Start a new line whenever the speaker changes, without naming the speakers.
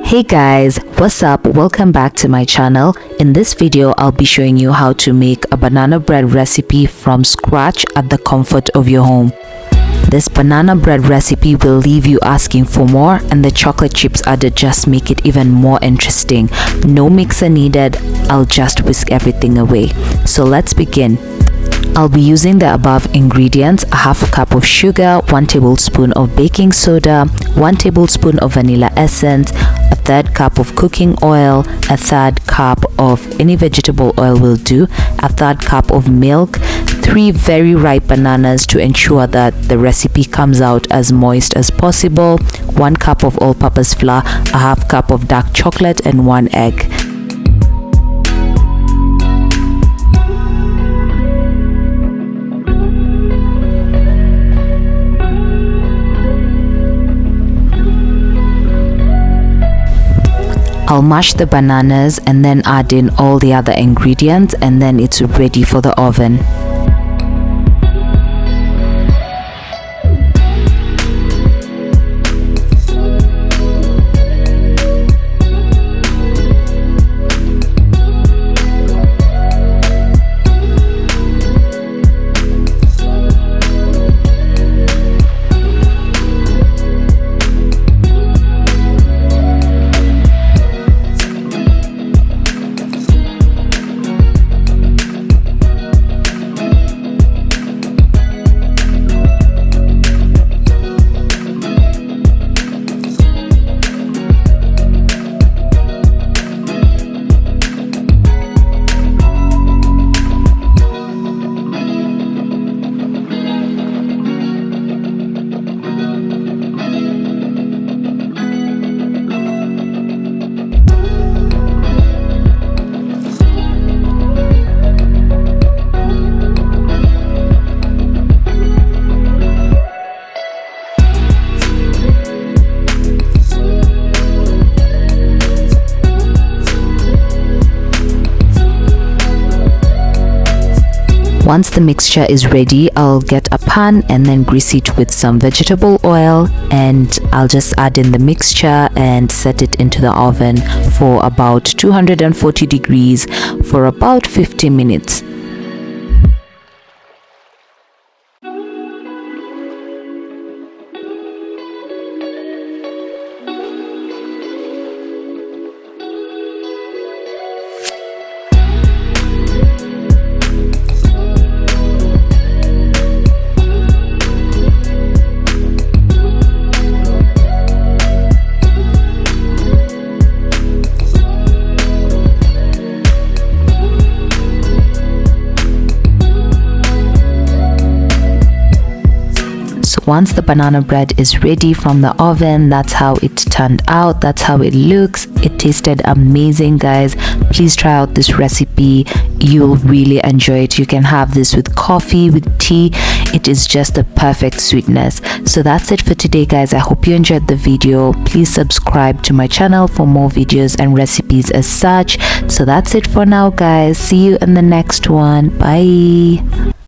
Hey guys, what's up? Welcome back to my channel. In this video, I'll be showing you how to make a banana bread recipe from scratch at the comfort of your home. This banana bread recipe will leave you asking for more, and the chocolate chips added just make it even more interesting. No mixer needed, I'll just whisk everything away. So let's begin. I'll be using the above ingredients: a half a cup of sugar, 1 tablespoon of baking soda, 1 tablespoon of vanilla essence, a third cup of cooking oil, a third cup of any vegetable oil will do, a third cup of milk, 3 very ripe bananas to ensure that the recipe comes out as moist as possible, 1 cup of all-purpose flour, a half cup of dark chocolate, and 1 egg. I'll mash the bananas and then add in all the other ingredients, and then it's ready for the oven. Once the mixture is ready, I'll get a pan and then grease it with some vegetable oil, and I'll just add in the mixture and set it into the oven for about 240 degrees for about 50 minutes. Once the banana bread is ready from the oven, that's how it turned out. That's how it looks. It tasted amazing, guys. Please try out this recipe. You'll really enjoy it. You can have this with coffee, with tea. It is just the perfect sweetness. So that's it for today, guys. I hope you enjoyed the video. Please subscribe to my channel for more videos and recipes as such. So that's it for now, guys. See you in the next one. Bye.